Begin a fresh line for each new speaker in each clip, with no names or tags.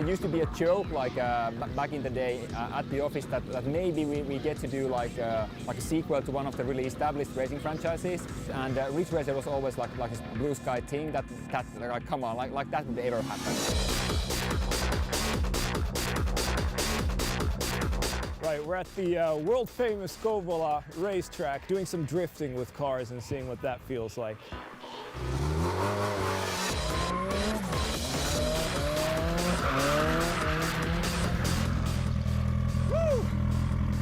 there used to be a joke like back in the day at the office that maybe we get to do like a sequel to one of the really established racing franchises, and Ridge Racer was always like this blue sky thing that like, come on, like that would ever happen.
Right, we're at the world famous Kouvola racetrack doing some drifting with cars and seeing what that feels like. Woo!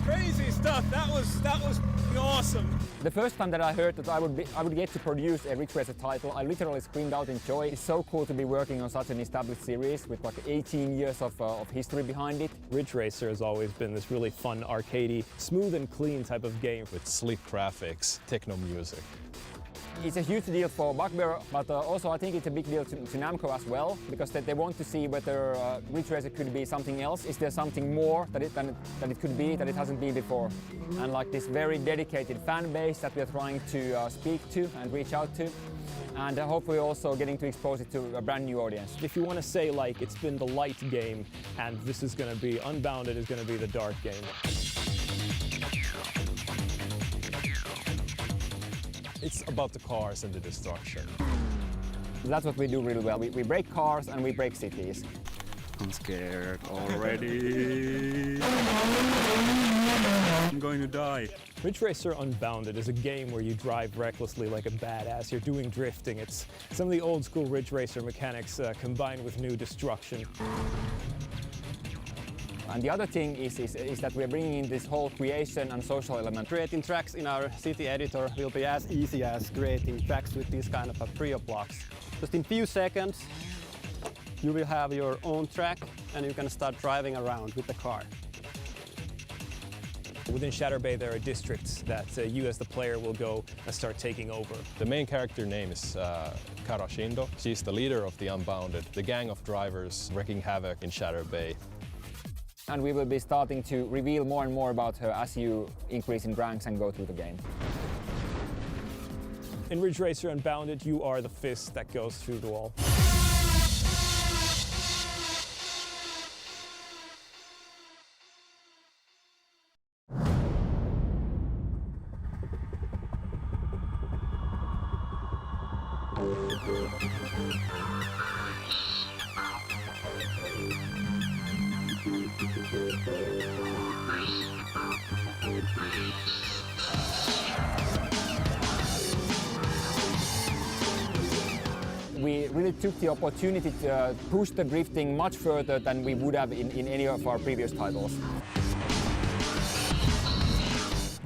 Crazy stuff. That was awesome.
The first time that I heard that I would get to produce a Ridge Racer title, I literally screamed out in joy. It's so cool to be working on such an established series with like 18 years of history behind it.
Ridge Racer has always been this really fun, arcadey, smooth and clean type of game.
With sleek graphics, techno music.
It's a huge deal for Bugbear, but also I think it's a big deal to Namco as well, because they want to see whether Ridge Racer could be something else. Is there something more than it could be, that it hasn't been before? And like this very dedicated fan base that we are trying to speak to and reach out to, and hopefully also getting to expose it to a brand new audience.
If you want to say like it's been the light game and this is going to be Unbounded is going to be the dark game.
It's about the cars and the destruction.
That's what we do really well. We break cars and we break cities.
I'm scared already. I'm going to die.
Ridge Racer Unbounded is a game where you drive recklessly like a badass. You're doing drifting. It's some of the old school Ridge Racer mechanics combined with new destruction.
And the other thing is that we're bringing in this whole creation and social element.
Creating tracks in our city editor will be as easy as creating tracks with these kind of trio blocks. Just in few seconds, you will have your own track and you can start driving around with the car.
Within Shatter Bay, there are districts that you as the player will go and start taking over.
The main character name is Kara Shindo. She's the leader of the Unbounded, the gang of drivers wreaking havoc in Shatter Bay.
And we will be starting to reveal more and more about her as you increase in ranks and go through the game.
In Ridge Racer Unbounded, you are the fist that goes through the wall.
We really took the opportunity to push the drifting much further than we would have in any of our previous titles.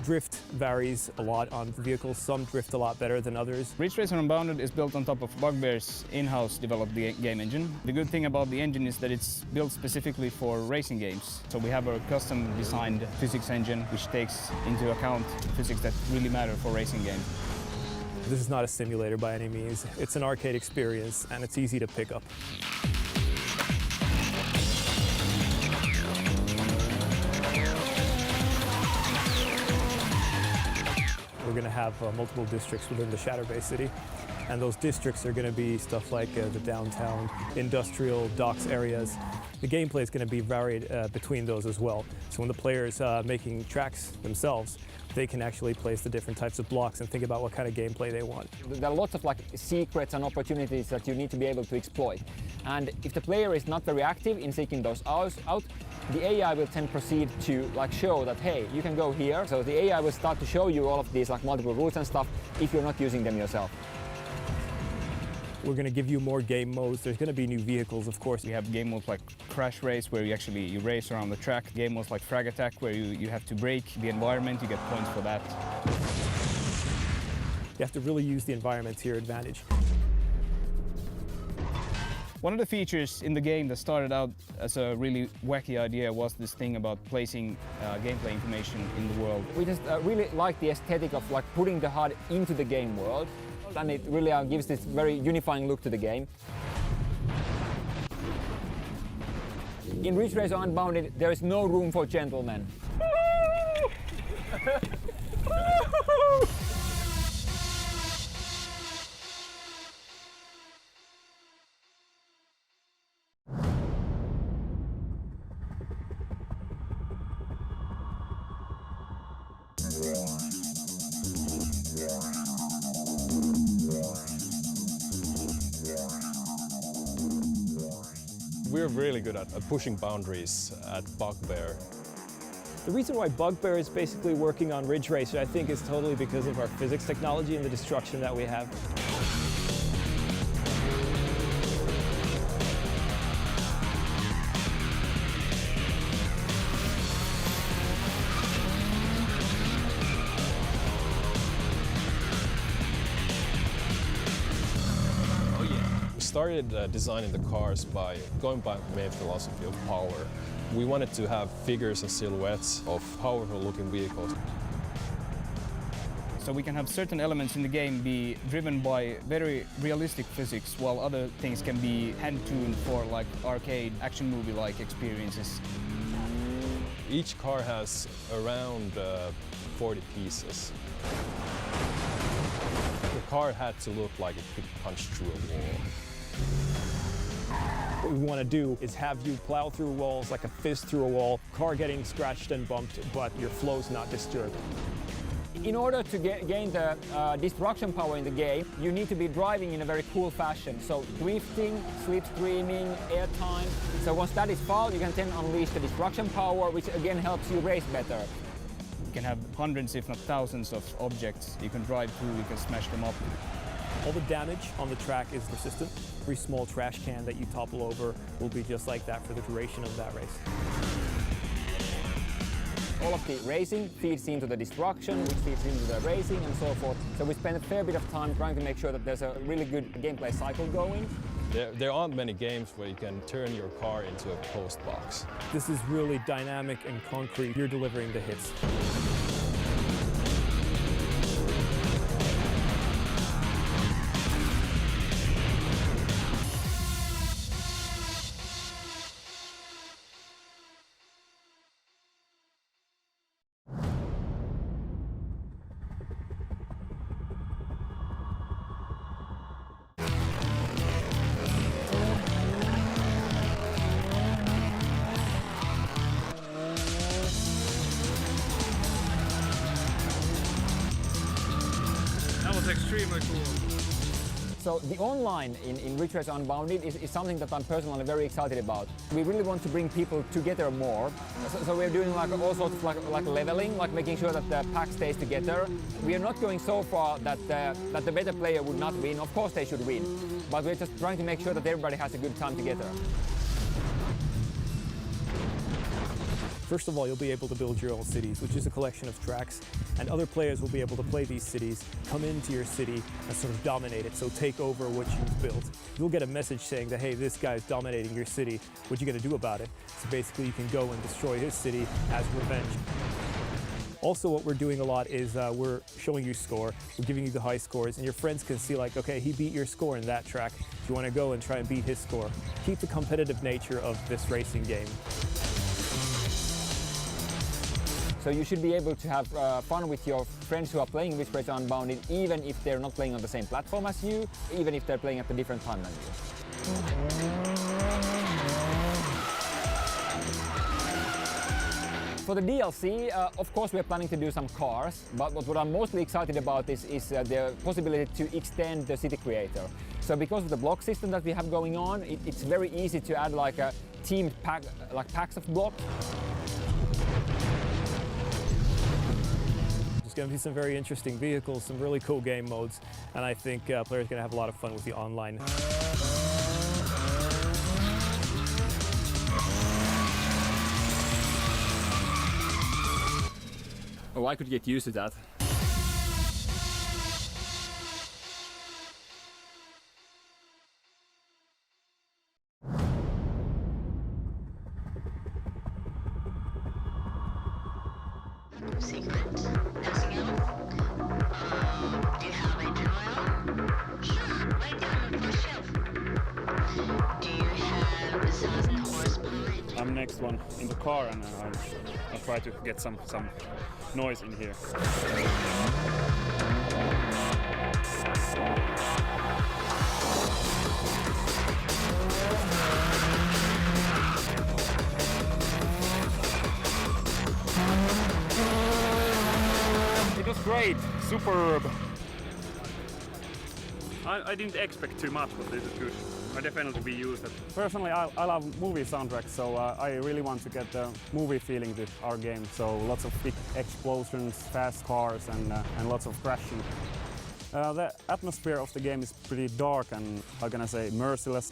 Drift varies a lot on vehicles. Some drift a lot better than others.
Ridge Racer Unbounded is built on top of Bugbear's in-house developed game engine. The good thing about the engine is that it's built specifically for racing games. So we have a custom designed physics engine which takes into account physics that really matter for racing games.
This is not a simulator by any means. It's an arcade experience and it's easy to pick up. We're going to have multiple districts within the Shatter Bay city, and those districts are going to be stuff like the downtown, industrial, docks areas. The gameplay is going to be varied between those as well. So when the player's making tracks themselves, they can actually place the different types of blocks and think about what kind of gameplay they want.
There are lots of like secrets and opportunities that you need to be able to exploit. And if the player is not very active in seeking those out, the AI will then proceed to like show that, hey, you can go here. So the AI will start to show you all of these like multiple routes and stuff if you're not using them yourself.
We're going to give you more game modes. There's going to be new vehicles, of course.
We have game modes like Crash Race, where you race around the track. Game modes like Frag Attack, where you have to break the environment. You get points for that.
You have to really use the environment to your advantage.
One of the features in the game that started out as a really wacky idea was this thing about placing gameplay information in the world.
We just really like the aesthetic of like putting the HUD into the game world, and it really gives this very unifying look to the game. In Ridge Racer Unbounded, there is no room for gentlemen.
We're really good at pushing boundaries at Bugbear.
The reason why Bugbear is basically working on Ridge Racer, I think, is totally because of our physics technology and the destruction that we have.
We started designing the cars by going by the main philosophy of power. We wanted to have figures and silhouettes of powerful looking vehicles.
So we can have certain elements in the game be driven by very realistic physics, while other things can be hand-tuned for like arcade action movie-like experiences.
Each car has around 40 pieces. The car had to look like it could punch through a wall.
What we want to do is have you plow through walls like a fist through a wall, car getting scratched and bumped, but your flow's not disturbed.
In order to gain the destruction power in the game, you need to be driving in a very cool fashion. So drifting, slipstreaming, airtime. So once that is fouled, you can then unleash the destruction power, which again helps you race better.
You can have hundreds, if not thousands, of objects you can drive through, you can smash them up.
All the damage on the track is persistent. Every small trash can that you topple over will be just like that for the duration of that race.
All of the racing feeds into the destruction, which feeds into the racing and so forth. So we spend a fair bit of time trying to make sure that there's a really good gameplay cycle going.
There aren't many games where you can turn your car into a post box.
This is really dynamic and concrete. You're delivering the hits.
That was extremely cool.
So the online in RIDGE RACER Unbounded is something that I'm personally very excited about. We really want to bring people together more. So we're doing like all sorts of like leveling, like making sure that the pack stays together. We are not going so far that the better player would not win. Of course they should win, but we're just trying to make sure that everybody has a good time together.
First of all, you'll be able to build your own cities, which is a collection of tracks, and other players will be able to play these cities, come into your city, and sort of dominate it, so take over what you've built. You'll get a message saying that, hey, this guy's dominating your city, what you gonna do about it? So basically you can go and destroy his city as revenge. Also, what we're doing a lot is we're showing you score, we're giving you the high scores, and your friends can see like, okay, he beat your score in that track. Do you wanna go and try and beat his score? Keep the competitive nature of this racing game.
So you should be able to have fun with your friends who are playing RIDGE RACER Unbounded, even if they're not playing on the same platform as you, even if they're playing at a different time than you. For the DLC, of course we're planning to do some cars, but what I'm mostly excited about is the possibility to extend the city creator. So because of the block system that we have going on, it's very easy to add like a teamed pack, like packs of blocks.
There's going to be some very interesting vehicles, some really cool game modes, and I think players are going to have a lot of fun with the online.
Oh, I could get used to that.
Secret. Nothing else? Do you have a journal? Sure, right down on the first shelf. Do you have 1,000 horsepower?
I'm next one in the car, and I'll try to get some noise in here.
It was great, superb.
I didn't expect too much, but this is good. I definitely be used it. Personally, I love movie soundtracks, so I really want to get the movie feeling to our game. So lots of big explosions, fast cars, and lots of crashing. The atmosphere of the game is pretty dark and, how can I say, merciless.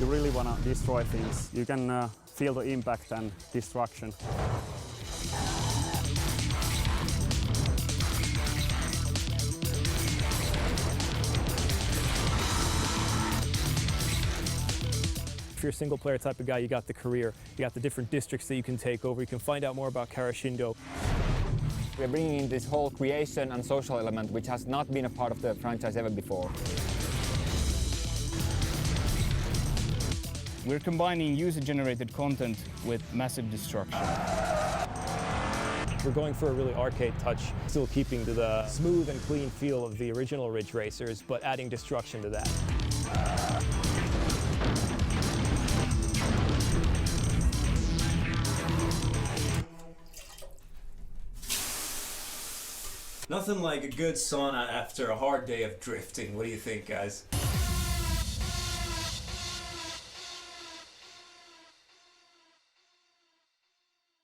You really want to destroy things. You can feel the impact and destruction.
If you're a single player type of guy, you got the career, you got the different districts that you can take over, you can find out more about Karashindo.
We're bringing in this whole creation and social element, which has not been a part of the franchise ever before.
We're combining user-generated content with massive destruction.
We're going for a really arcade touch, still keeping to the smooth and clean feel of the original Ridge Racers, but adding destruction to that.
Nothing like a good sauna after a hard day of drifting. What do you think, guys?